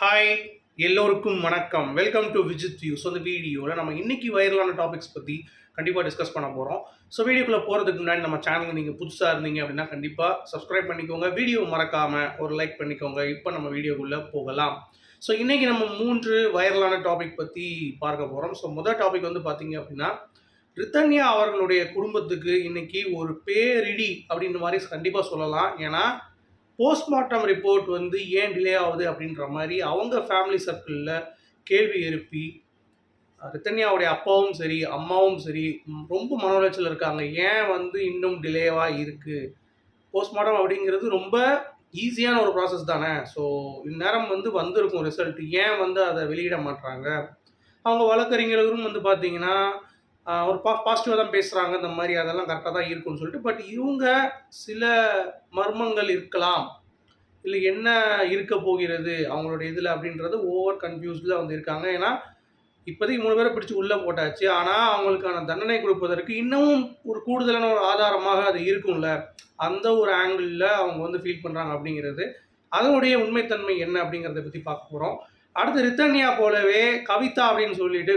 Hi, எல்லோருக்கும் வணக்கம். Welcome to Vijith view. So இந்த வீடியோவில் நம்ம இன்னைக்கு வைரலான டாபிக்ஸ் பற்றி கண்டிப்பாக டிஸ்கஸ் பண்ண போகிறோம். ஸோ வீடியோக்குள்ளே போகிறதுக்கு முன்னாடி நம்ம சேனலுக்கு நீங்கள் புதுசாக இருந்தீங்க அப்படின்னா கண்டிப்பாக சப்ஸ்கிரைப் பண்ணிக்கோங்க. வீடியோ மறக்காமல் ஒரு லைக் பண்ணிக்கோங்க. இப்போ நம்ம வீடியோக்குள்ளே போகலாம். ஸோ இன்றைக்கி நம்ம 3 வைரலான டாபிக் பற்றி பார்க்க போகிறோம். ஸோ முதல் டாபிக் வந்து பார்த்தீங்க அப்படின்னா, ரித்தன்யா அவர்களுடைய குடும்பத்துக்கு இன்னைக்கு ஒரு பேரிடி அப்படின்ற மாதிரி கண்டிப்பாக சொல்லலாம். ஏன்னா போஸ்ட்மார்ட்டம் ரிப்போர்ட் வந்து ஏன் டிலே ஆகுது அப்படின்ற மாதிரி அவங்க ஃபேமிலி சர்க்கிளில் கேள்வி எழுப்பி ரித்தன்யாவுடைய அப்பாவும் சரி அம்மாவும் சரி ரொம்ப மன உளைச்சல் இருக்காங்க. ஏன் வந்து இன்னும் டிலேவாக இருக்குது? போஸ்ட்மார்ட்டம் அப்படிங்கிறது ரொம்ப ஈஸியான ஒரு ப்ராசஸ் தானே. ஸோ இந்நேரம் வந்து வந்திருக்கும் ரிசல்ட். ஏன் வந்து அதை வெளியிட மாட்டாங்க? அவங்க வழக்கறிஞர்களும் வந்து பார்த்தீங்கன்னா ஒரு பாசிட்டிவாக தான் பேசுகிறாங்க. இந்த மாதிரி அதெல்லாம் கரெக்டாக தான் இருக்குன்னு சொல்லிட்டு. பட் இவங்க சில மர்மங்கள் இருக்கலாம், இல்லை என்ன இருக்க போகிறது அவங்களுடைய இதில் அப்படின்றது ஓவர் கன்ஃபியூஸ்டில் வந்து இருக்காங்க. ஏன்னா இப்போதைக்கு 3 பேரை பிடிச்சி உள்ளே போட்டாச்சு. ஆனால் அவங்களுக்கான தண்டனை கொடுப்பதற்கு இன்னமும் ஒரு கூடுதலான ஒரு ஆதாரமாக அது இருக்கும்ல, அந்த ஒரு ஆங்கிளில் அவங்க வந்து ஃபீல் பண்ணுறாங்க அப்படிங்கிறது. அதனுடைய உண்மைத்தன்மை என்ன அப்படிங்கிறத பற்றி பார்க்க போகிறோம். அடுத்து ரித்தன்யா போலவே கவிதா அப்படின்னு சொல்லிட்டு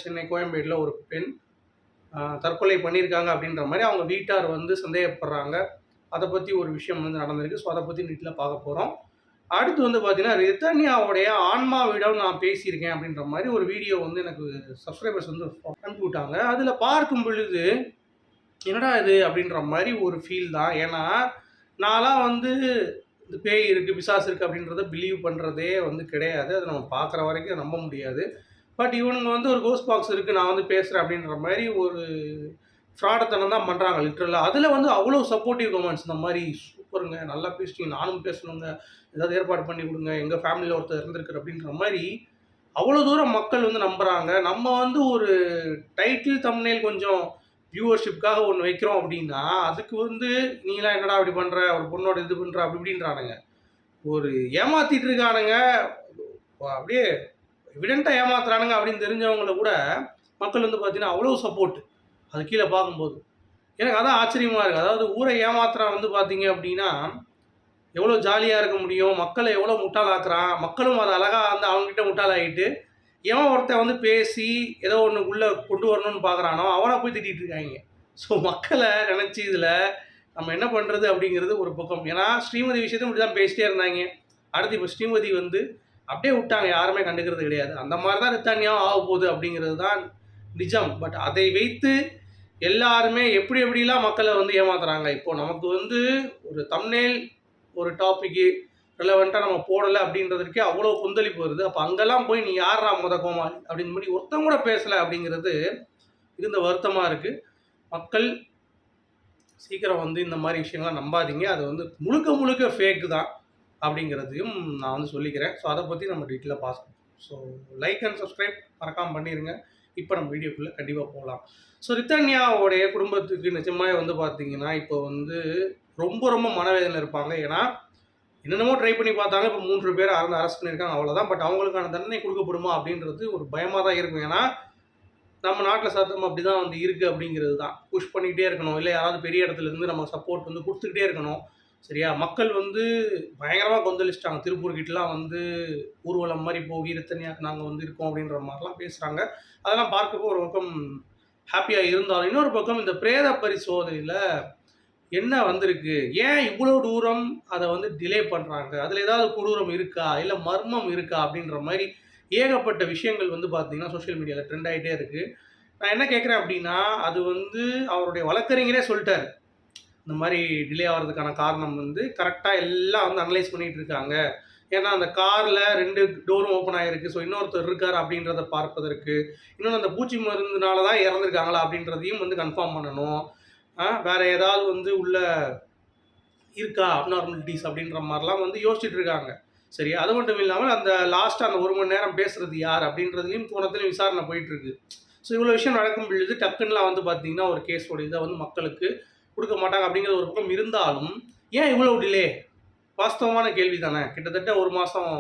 சென்னை கோயம்பேடில் ஒரு பெண் தற்கொலை பண்ணியிருக்காங்க அப்படின்ற மாதிரி அவங்க வீட்டார் வந்து சந்தேகப்படுறாங்க. அதை பற்றி ஒரு விஷயம் வந்து நடந்திருக்கு. ஸோ அதை பற்றி நீட்டில் பார்க்க போகிறோம். அடுத்து வந்து பார்த்தீங்கன்னா, ரித்தன்யாவுடைய ஆன்மாவிடம் நான் பேசியிருக்கேன் அப்படின்ற மாதிரி ஒரு வீடியோ வந்து எனக்கு சப்ஸ்கிரைபர்ஸ் வந்து அனுப்பி விட்டாங்க. அதில் பார்க்கும் பொழுது என்னடா இது அப்படின்ற மாதிரி ஒரு ஃபீல் தான். ஏன்னா நான்லாம் வந்து இந்த பேய் இருக்குது, பிசாசு இருக்குது அப்படின்றத பிலீவ் பண்ணுறதே வந்து கிடையாது. அதை நம்ம பார்க்குற வரைக்கும் நம்ப முடியாது. பட் இவனுங்க வந்து ஒரு கோஸ்ட் பாக்ஸ் இருக்குது, நான் வந்து பேசுகிறேன் அப்படின்ற மாதிரி ஒரு ஃப்ராடத்தனம் தான் பண்ணுறாங்க லிட்ரலாக. அதில் வந்து அவ்வளோ சப்போர்ட்டிவ் கமெண்ட்ஸ். இந்த மாதிரி சூப்பருங்க, நல்லா பேசுறீங்க, நானும் பேசணுங்க, ஏதாவது ஏற்பாடு பண்ணி கொடுங்க, எங்கள் ஃபேமிலியில் ஒருத்தர் இருந்திருக்குற அப்படின்ற மாதிரி அவ்வளோ தூரம் மக்கள் வந்து நம்புகிறாங்க. நம்ம வந்து ஒரு டைட்டில் தம்ப்நெயில் கொஞ்சம் வியூவர்ஷிப்காக ஒன்று வைக்கிறோம் அப்படின்னா, அதுக்கு வந்து நீலாம் என்னடா அப்படி பண்ணுற, ஒரு பொண்ணோட இது பண்ணுற அப்படி இப்படின்றானுங்க. ஒரு ஏமாற்றிட்டு இருக்கானுங்க, அப்படியே எவிடெண்ட்டாக ஏமாத்துறானுங்க அப்படின்னு தெரிஞ்சவங்கள கூட மக்கள் வந்து பார்த்தீங்கன்னா அவ்வளோ சப்போர்ட். அது கீழே பார்க்கும்போது எனக்கு அதான் ஆச்சரியமாக இருக்குது. அதாவது ஊரை ஏமாத்துறான் வந்து பார்த்தீங்க அப்படின்னா எவ்வளோ ஜாலியாக இருக்க முடியும், மக்களை எவ்வளோ முட்டாளாக்குறான். மக்களும் அதை அழகாக வந்து அவங்ககிட்ட முட்டாளாகிட்டு எவன் ஒருத்தன் வந்து பேசி ஏதோ ஒன்று உள்ளே கொண்டு வரணும்னு பார்க்குறானோ அவனை போய் திட்டிகிட்டு இருக்காங்க. ஸோ மக்களை நினச்சி இதில் நம்ம என்ன பண்ணுறது அப்படிங்கிறது ஒரு பக்கம். ஏன்னா ஸ்ரீமதி விஷயத்தையும் இப்படி தான் பேசிட்டே இருந்தாங்க. அடுத்து இப்போ ஸ்ரீமதி வந்து அப்படியே விட்டாங்க, யாருமே கண்டுக்கிறது கிடையாது. அந்த மாதிரி தான் ரித்தன்யாவும் ஆக போகுது அப்படிங்கிறது தான் நிஜம். பட் அதை வைத்து எல்லாருமே எப்படி எப்படிலாம் மக்களை வந்து ஏமாத்துறாங்க. இப்போது நமக்கு வந்து ஒரு தம்ப்நெயில் ஒரு டாப்பிக்கு ரெலவெண்ட்டாக நம்ம போடலை அப்படின்றதுக்கே அவ்வளோ கொந்தளிப்பு வருது. அப்போ அங்கெல்லாம் போய் நீ யாரா கோமாளி அப்படின்னு மாதிரி ஒருத்தங்க கூட பேசலை அப்படிங்கிறது இருந்த வருத்தமாக இருக்குது. மக்கள் சீக்கிரம் வந்து இந்த மாதிரி விஷயங்கள்லாம் நம்பாதீங்க. அது வந்து முழுக்க முழுக்க ஃபேக்கு தான் அப்படிங்கிறதையும் நான் வந்து சொல்லிக்கிறேன். ஸோ அதை பற்றி நம்ம டீட்டெயிலாக பார்ப்போம். ஸோ லைக் அண்ட் சப்ஸ்கிரைப் மறக்காமல் பண்ணிடுங்க. இப்போ நம்ம வீடியோக்குள்ளே கண்டிப்பாக போகலாம். ஸோ ரித்தன்யாவுடைய குடும்பத்துக்கு நிஜமாக வந்து பார்த்தீங்கன்னா இப்போ வந்து ரொம்ப ரொம்ப மனவேதனை இருப்பாங்க. ஏன்னா என்னென்னமோ ட்ரை பண்ணி பார்த்தாங்க. இப்போ 3 பேர் அரெஸ்ட் பண்ணியிருக்காங்க, அவ்வளோதான். பட் அவங்களுக்கான தண்டனை கொடுக்கப்படுமா அப்படின்றது ஒரு பயமாக தான் இருக்கும். ஏன்னா நம்ம நாட்டில் சட்டம் அப்படி தான் வந்து இருக்குது அப்படிங்கிறது தான். புஷ் பண்ணிக்கிட்டே இருக்கணும், இல்லை யாராவது பெரிய இடத்துல இருந்து நம்ம சப்போர்ட் வந்து கொடுத்துக்கிட்டே இருக்கணும். சரியா? மக்கள் வந்து பயங்கரமாக கொந்தளிச்சிட்டாங்க. திருப்பூர் கிட்டலாம் வந்து ஊர்வலம் மாதிரி போகி ரித்தன்யாவுக்கு நாங்கள் வந்து இருக்கோம் அப்படின்ற மாதிரிலாம் பேசுகிறாங்க. அதெல்லாம் பார்க்கப்போ ஒரு பக்கம் ஹாப்பியாக இருந்தாலும், இன்னொரு பக்கம் இந்த பிரேத பரிசோதனையில் என்ன வந்திருக்கு, ஏன் இவ்வளோ தூரம் அதை வந்து டிலே பண்ணுறாங்க, அதில் ஏதாவது கொடூரம் இருக்கா, இல்லை மர்மம் இருக்கா அப்படின்ற மாதிரி ஏகப்பட்ட விஷயங்கள் வந்து பார்த்தீங்கன்னா சோஷியல் மீடியாவில் ட்ரெண்ட் ஆகிட்டே இருக்குது. நான் என்ன கேட்குறேன் அப்படின்னா, அது வந்து அவருடைய வழக்கறிஞரே சொல்லிட்டார். இந்த மாதிரி டிலே ஆகிறதுக்கான காரணம் வந்து கரெக்டாக எல்லாம் வந்து அனலைஸ் பண்ணிகிட்டு இருக்காங்க. ஏன்னா அந்த காரில் 2 டோரும் ஓப்பன் ஆகிருக்கு. ஸோ இன்னொருத்தர் இருக்கார் அப்படின்றத பார்ப்பதற்கு, இன்னொன்று அந்த பூச்சி மருந்துனால தான் இறந்துருக்காங்களா அப்படின்றதையும் வந்து கன்ஃபார்ம் பண்ணணும். வேறு ஏதாவது வந்து உள்ள இருக்கா அப்நார்மலிட்டிஸ் அப்படின்ற மாதிரிலாம் வந்து யோசிச்சுட்டு இருக்காங்க. சரி, அது மட்டும் இல்லாமல் அந்த லாஸ்ட்டாக அந்த 1 மணி நேரம் பேசுகிறது யார் அப்படின்றதுலையும் கோணத்துலையும் விசாரணை போயிட்டுருக்கு. ஸோ இவ்வளோ விஷயம் நடக்கும் பொழுது டக்குன்னுலாம் வந்து பார்த்தீங்கன்னா ஒரு கேஸோட இதை வந்து மக்களுக்கு கொடுக்க மாட்டாங்க அப்படிங்கிற ஒரு பக்கம் இருந்தாலும், ஏன் இவ்வளோ டிலே? வாஸ்தவமான கேள்வி தானே. கிட்டத்தட்ட 1 மாதம்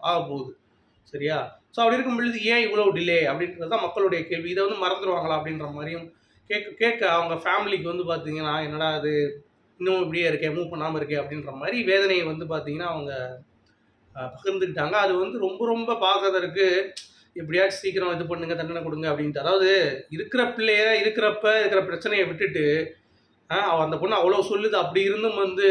ஆக போகுது. சரியா? ஸோ அப்படி இருக்கும் பொழுது ஏன் இவ்வளோ டிலே அப்படின்றது தான் மக்களுடைய கேள்வி. இதை வந்து மறந்துடுவாங்களா அப்படின்ற மாதிரியும் கேட்க அவங்க ஃபேமிலிக்கு வந்து பார்த்தீங்கன்னா, என்னடா அது இன்னும் இப்படியே இருக்கே, மூவ் பண்ணாமல் இருக்கே அப்படின்ற மாதிரி வேதனையை வந்து பார்த்தீங்கன்னா அவங்க பகிர்ந்துக்கிட்டாங்க. அது வந்து ரொம்ப ரொம்ப பார்க்கறதற்கு எப்படியாச்சும் சீக்கிரம் இது பண்ணுங்க, தண்டனை கொடுங்க அப்படின்ட்டு. அதாவது இருக்கிற பிள்ளைய இருக்கிற பிரச்சனைய விட்டுட்டு, அந்த பொண்ணு அவ்வளோ சொல்லுது. அப்படி இருந்தும் வந்து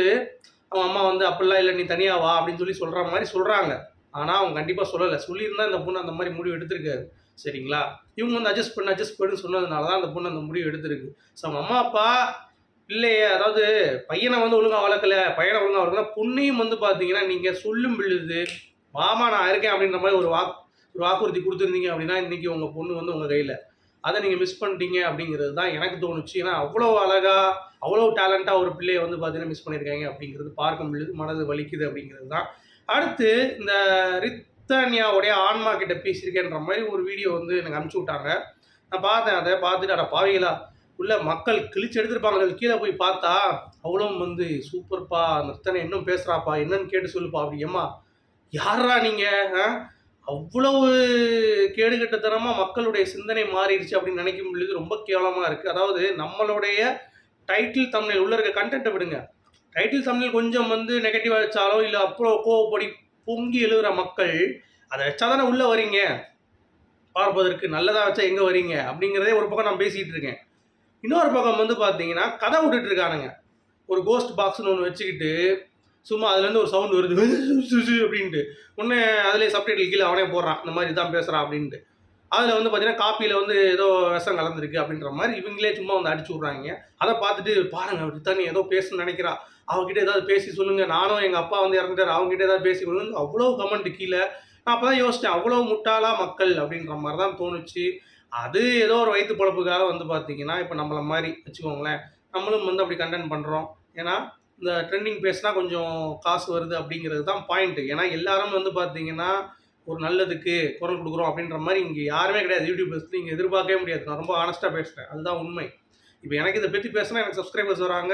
அவங்க அம்மா வந்து அப்படிலாம் இல்லை, நீ தனியா வா அப்படின்னு சொல்ற மாரி சொல்றாங்க. ஆனா அவங்க கண்டிப்பா சொல்லல. சொல்லியிருந்தா இந்த பொண்ணு அந்த மாரி முடிவு எடுத்திருக்காது. சரிங்களா? இவங்க வந்து அட்ஜஸ்ட் பண்ணுன்னு சொன்னதுனால தான் அந்த பொண்ணு அந்த முடிவு எடுத்திருக்கு. ஸோ அவங்க அம்மா, அப்பா பிள்ளைய அதாவது பையன வந்து ஒழுங்கா வளர்க்கல, பையன ஒழுங்கா வளர்க்கல, பொண்ணையும் வந்து பார்த்தீங்கன்னா, நீங்க சொல்லும் பொழுது, "மாமா நான் இருக்கேன்" அப்படின்ற மாரி ஒரு வாக்குறுதி குடுத்துருந்தீங்க அப்படின்னா, இன்னைக்கு உங்க பொண்ணு வந்து உங்க கையில. அத நீங்க மிஸ் பண்ணிட்டீங்க அப்படிங்கிறது தான் எனக்கு தோணுச்சு. ஏன்னா, அவ்வளோ அழகா, அவ்வளோ டேலண்டா ஒரு பிள்ளைய வந்து பார்த்தீங்கன்னா, மிஸ் பண்ணியிருக்காங்க அப்படிங்கிறது பார்க்கும் பொழுது மனது வலிக்குது அப்படிங்கிறது தான். அடுத்து இந்த ரித்தானியாவுடைய ஆன்மா கிட்ட பேசியிருக்கேன்ற மாரி ஒரு வீடியோ வந்து எனக்கு அனுப்பிச்சு விட்டாங்க. நான் பார்த்தேன். அத பார்த்துட்டு, அட பாவிகளா! உள்ள மக்கள் கிழிச்சு எடுத்திருப்பாங்க. கீழ போய் பார்த்தா, அவளும் வந்து சூப்பர்ப்பா! அந்த ரித்தானியா இன்னும் பேசுறாப்பா! என்னன்னு கேட்டு சொல்லுப்பா! அப்படி எம்மா யார்றா நீங்க? அ அவ்வளவு கேடுகெட்டத்தனமா மக்களுடைய சிந்தனை மாறிடுச்சு அப்படின்னு நினைக்கும் பொழுது ரொம்ப கேவலமா இருக்கு. அதாவது நம்மளுடைய டைட்டில் தம்ப்நெயில் உள்ள இருக்க கன்டென்ட்ட விடுங்க. டைட்டில் தம்ப்நெயில் கொஞ்சம் வந்து நெகட்டிவா வச்சாலோ, இல்ல அப்புறம் கோவப்படி பொங்கி எழுற மக்கள், அத வச்சா தானே உள்ள வரீங்க. பார்ப்பதற்கு நல்லதா வச்சா எங்க வரீங்க? அப்படிங்கிறதே ஒரு பக்கம் நான் பேசிட்டு இருக்கேன். இன்னொரு பக்கம் வந்து பார்த்தீங்கன்னா, கதை விட்டுட்டு இருக்கானுங்க. ஒரு கோஸ்ட் பாக்ஸ்ன்னு ஒண்ணு வச்சுக்கிட்டு, சும்மா அதுலேருந்து ஒரு சவுண்ட் வருது அப்படின்ட்டு. உடனே அதிலேயே சப்டைட்டில் கீழ அவனே போடுறான். இந்த மாரி இதான் பேசுறான் அப்படின்ட்டு. அதில வந்து பார்த்தீங்கன்னா, காப்பியில வந்து ஏதோ விஷம் கலந்திருக்கு அப்படின்ற மாரி இவங்களே சும்மா வந்து அடிச்சு விடுறாய்ங்க. அத பார்த்துட்டு பாருங்க ரித்தானி ஏதோ பேசணும்னு நெனைக்கிறா. அவகிட்ட ஏதாவது பேசி சொல்லுங்க. நானும் எங்க அப்பா வந்து இறந்துட்டாரு. அவங்ககிட்ட ஏதாவது பேசி கொடுங்க. அவ்வளோ கமெண்ட் கீழ. நான் அப்பதான் யோசிச்சேன். அவ்வளோ முட்டாளா மக்கள் அப்படின்ற மாரி தான் தோணுச்சு. அது ஏதோ ஒரு வயித்து பொழப்புக்காக வந்து பார்த்தீங்கன்னா, இப்ப நம்மள மாரி வச்சுக்கோங்களேன். நம்மளும் வந்து அப்படி கன்டென்ட் பண்றோம். ஏன்னா, இந்த ட்ரெண்டிங் பேசினா கொஞ்சம் காசு வருது அப்படிங்கிறது தான் பாயிண்ட். ஏன்னா எல்லாரும் வந்து பார்த்தீங்கன்னா, ஒரு நல்லதுக்கு குரல் கொடுக்குறோம் அப்படின்ற மாரி இங்க யாருமே கிடையாது. யூடியூபர்ஸ் நீங்க எதிர்பார்க்கவே முடியாது. நான் ரொம்ப ஹானஸ்ட்டா பேசுறேன். அதுதான் உண்மை. இப்ப எனக்கு இத பத்தி பேசினா எனக்கு சப்ஸ்கிரைபர்ஸ் வராங்க.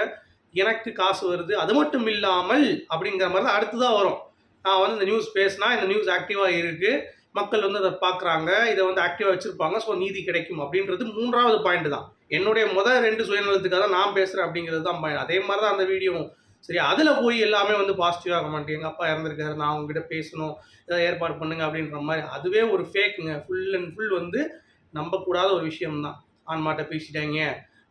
எனக்கு காசு வருது. அது மட்டும் இல்லாமல் அப்படிங்கிற மாரி தான் அடுத்து தான் வரும். நான் வந்து இந்த நியூஸ் பேசினா, இந்த நியூஸ் ஆக்டிவா இருக்கு. மக்கள் வந்து அத பார்க்குறாங்க. இத வந்து ஆக்டிவா வச்சிருப்பாங்க. ஸோ நீதி கிடைக்கும் அப்படின்றது 3வது பாயிண்ட் தான். என்னுடைய 2 சுயநலத்துக்காக நான் பேசுறேன் அப்படிங்கிறது தான் பாயிண்ட். அதே மாரி தான் அந்த வீடியோவும். சரி அதில போய் எல்லாமே வந்து பாசிட்டிவா கமெண்ட். எங்க அப்பா இறந்திருக்காரு. நான் உங்ககிட்ட பேசணும். ஏதாவது ஏற்பாடு பண்ணுங்க அப்படின்ற மாரி. அதுவே ஒரு ஃபேக்குங்க. ஃபுல் அண்ட் ஃபுல் வந்து நம்பக்கூடாத ஒரு விஷயம் தான். ஆன்மாட்ட பேசிட்டாய்ங்க.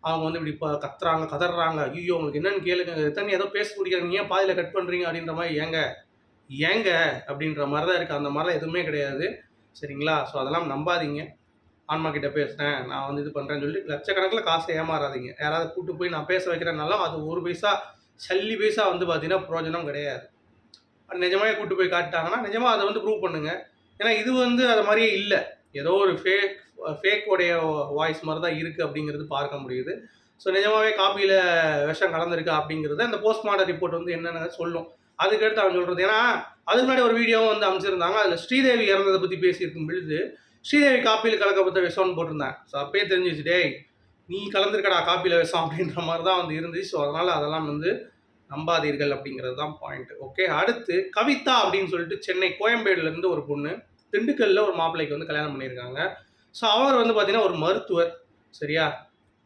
அவங்க வந்து இப்படி கத்துறாங்க, கதறாங்க. ஐய்யயோ! உங்களுக்கு என்னன்னு கேளுங்க. ரித்தன் ஏதோ பேச முடியாது. நீங்க ஏன் பாதியில கட் பண்றீங்க அப்படின்ற மாரி. ஏங்க அப்படின்ற மாரி தான் இருக்கு. அந்த மாரிலாம் எதுவுமே கிடையாது. சரிங்களா? ஸோ அதெல்லாம் நம்பாதீங்க. ஆன்மா கிட்ட பேசுறேன். நான் வந்து இது பண்றேன்னு சொல்லிட்டு லட்சக்கணக்கில காச ஏமாறாதீங்க. யாராவது கூட்டு போய் நான் பேச வைக்கிறேன்னாலும் அது 1 பைசா, சல்லி பைசா வந்து பார்த்தீங்கன்னா பிரயோஜனம் கிடையாது. நிஜமாவே கூட்டு போய் காட்டிட்டாங்கன்னா, நிஜமா அத வந்து ப்ரூவ் பண்ணுங்க. ஏன்னா இது வந்து அது மாரியே இல்ல. ஏதோ ஒரு ஃபேக் உடைய வாய்ஸ் மாரி தான் இருக்கு அப்படிங்கிறது பார்க்க முடியுது. ஸோ நிஜமாவே காப்பியில விஷம் கலந்திருக்கா அப்படிங்கிறத அந்த போஸ்ட்மார்டம் ரிப்போர்ட் வந்து என்னன்னு சொல்லும். அதுக்கடுத்து அவன் சொல்றது. ஏன்னா, அதுக்கு முன்னாடி ஒரு வீடியோவும் வந்து அனுப்பிச்சிருந்தாங்க. அதில ஸ்ரீதேவி இறந்தத பத்தி பேசியிருக்கும் பொழுது, ஸ்ரீதேவி காப்பியில கலக்கப்பட்ட விஷம்னு போட்டிருந்தாங்க. ஸோ அப்பயே தெரிஞ்சிருச்சு, டேய் நீ கலந்திருக்கடா காப்பியில விஷம் அப்படின்ற மாரி தான் வந்து இருந்துச்சு. ஸோ அதனால அதெல்லாம் வந்து நம்பாதீர்கள் அப்படிங்கிறது தான் பாயிண்ட். ஓகே. அடுத்து கவிதா அப்படின்னு சொல்லிட்டு சென்னை கோயம்பேடுலேருந்து ஒரு பொண்ணு, திண்டுக்கல்ல ஒரு மாப்பிள்ளைக்கு வந்து கல்யாணம் பண்ணியிருக்காங்க. ஸோ அவர் வந்து பார்த்தீங்கன்னா ஒரு மருத்துவர். சரியா?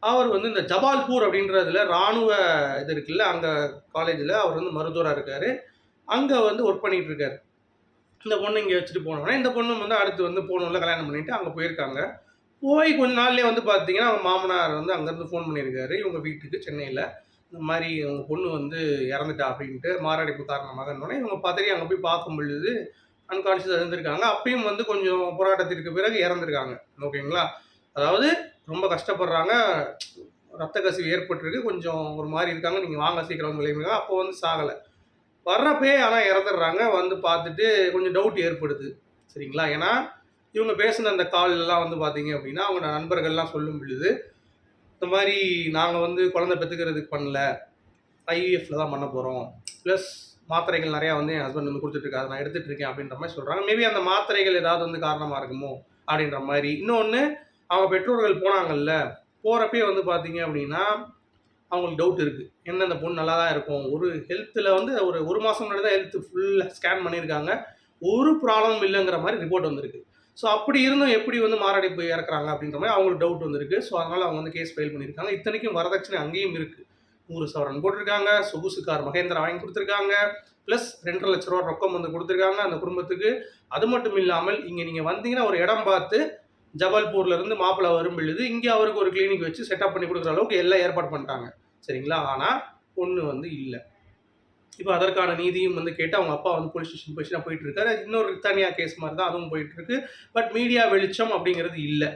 அவர் வந்து இந்த ஜபால்பூர் அப்படின்றதுல ராணுவ இது இருக்குல்ல, அங்க காலேஜ்ல அவர் வந்து மருத்துவரா இருக்காரு. அங்க வந்து ஒர்க் பண்ணிட்டு இருக்காரு. இந்த பொண்ணு இங்க வச்சுட்டு போனோனே, இந்த பொண்ணும் வந்து அடுத்து வந்து போணும்ல கல்யாணம் பண்ணிட்டு அங்க போயிருக்காங்க. போய் கொஞ்ச நாள்லயே வந்து பார்த்தீங்கன்னா, அவங்க மாமனார் வந்து அங்கருந்து ஃபோன் பண்ணியிருக்காரு, இவங்க வீட்டுக்கு சென்னையில. இந்த மாரி உங்க பொண்ணு வந்து இறந்துட்டா அப்படின்ட்டு, மாரடைப்பு காரணமாகன்னோனே, இவங்க பதறி அங்க போய் பார்க்கும் பொழுது, அன்கான்ஷியஸா இருந்திருக்காங்க. அப்பயும் வந்து கொஞ்சம் போராட்டத்திற்கு பிறகு இறந்திருக்காங்க. ஓகேங்களா? அதாவது ரொம்ப கஷ்டப்படுறாங்க. ரத்த கசிவு ஏற்பட்டிருக்கு. கொஞ்சம் ஒரு மாரி இருக்காங்க. நீங்க வாங்க சீக்கிரம் வந்து விளைவிங்க. அப்போ வந்து சாகல. வர்றப்பயே ஆனா இறந்துடுறாங்க. வந்து பார்த்துட்டு கொஞ்சம் டவுட் ஏற்படுது. சரிங்களா? ஏன்னா, இவங்க பேசின அந்த கால்லாம் வந்து பார்த்தீங்க அப்படின்னா, அவங்க நண்பர்கள்லாம் சொல்லும் பொழுது, இந்த மாரி நாங்க வந்து குழந்தை பெத்துக்கிறதுக்கு பண்ணல. ஐவிஎஃப்ல தான் பண்ண போறோம். பிளஸ் மாத்திரைகள் நெறையா வந்து என் ஹஸ்பண்ட் வந்து குடுத்துட்டு இருக்காரு. நான் எடுத்துட்டு இருக்கேன் அப்படின்ற மாரி சொல்றாங்க. மேபி அந்த மாத்திரைகள் ஏதாவது வந்து காரணமா இருக்குமோ? அப்படின்ற மாரி. இன்னொன்னு அவங்க பெற்றோர்கள் போனாங்கல்ல, போறப்பயே வந்து பார்த்தீங்க அப்படின்னா, அவங்களுக்கு டவுட் இருக்கு. என்ன இந்த பொண்ணு நல்லா தான் இருக்கும். ஒரு ஹெல்த்ல வந்து ஒரு 1 மாசம் முன்னாடி தான் ஹெல்த் ஃபுல்லா ஸ்கேன் பண்ணியிருக்காங்க. ஒரு ப்ராப்ளமும் இல்லங்கிற மாரி ரிப்போர்ட் வந்திருக்கு. ஸோ அப்படி இருந்தும் எப்படி வந்து மாரடைப்பு இறக்குறாங்க அப்படின்ற மாரி அவங்களுக்கு டவுட் வந்திருக்கு. ஸோ அதனால அவங்க வந்து கேஸ் ஃபைல் பண்ணியிருக்காங்க. இத்தனைக்கும் வரதட்சணை அங்கேயும் இருக்கு. 100 சவரன் போட்டிருக்காங்க, சொகுசு கார் மகேந்திரா வாங்கி கொடுத்துருக்காங்க, ப்ளஸ் 2.5 லட்ச ரூபா ரொக்கம் வந்து கொடுத்துருக்காங்க அந்த குடும்பத்துக்கு. அது மட்டும் இல்லாமல் இங்கே நீங்கள் வந்தீங்கன்னா ஒரு இடம் பார்த்து ஜபல்பூர்லேருந்து மாப்பிள்ளை வரும் பொழுது இங்கே அவருக்கு ஒரு கிளினிக் வச்சு செட்டப் பண்ணி கொடுக்குற அளவுக்கு எல்லாம் ஏற்பாடு பண்ணிட்டாங்க. சரிங்களா? ஆனால் பொண்ணு வந்து இல்லை. இப்போ அதற்கான நீதியும் வந்து கேட்டு அவங்க அப்பா வந்து போலீஸ் ஸ்டேஷன் போயிட்டு போயிட்டு இருக்காரு. இன்னொரு தனியாக கேஸ் மாதிரி தான் அதுவும் போயிட்டு இருக்கு. பட் மீடியா வெளிச்சம் அப்படிங்கிறது இல்லை.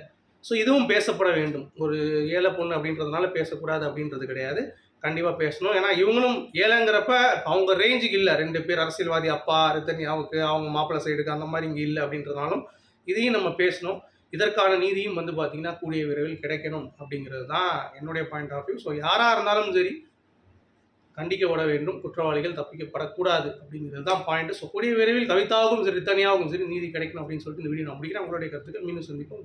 ஸோ இதுவும் பேசப்பட வேண்டும். ஒரு ஏழை பொண்ணு அப்படின்றதுனால பேசக்கூடாது அப்படின்றது கிடையாது. கண்டிப்பாக பேசணும். ஏன்னா இவங்களும் ஏழைங்கிறப்ப அவங்க ரேஞ்சுக்கு இல்லை. 2 பேர் அரசியல்வாதி அப்பா ரித்தன்யாவுக்கு அவங்க மாப்பிள்ளை சைடுக்கு அந்த மாதிரி இங்கே இல்லை அப்படின்றதுனாலும் இதையும் நம்ம பேசணும். இதற்கான நீதியும் வந்து பார்த்தீங்கன்னா கூடிய விரைவில் கிடைக்கணும் அப்படிங்கிறது தான் என்னுடைய பாயிண்ட் ஆஃப் வியூ. ஸோ யாராக இருந்தாலும் சரி கண்டிக்கப்பட வேண்டும். குற்றவாளிகள் தப்பிக்கப்படக்கூடாது அப்படிங்கிறது தான் பாயிண்ட். ஸோ கூடிய விரைவில் கவிதாவுக்கும் சரி ரித்தன்யாவுக்கும் சரி நீதி கிடைக்கணும் அப்படின்னு சொல்லிட்டு இந்த வீடியோ நான் முடிக்கிறேன். உங்களுடைய கருத்துக்கள் மீண்டும் சந்திப்போம்.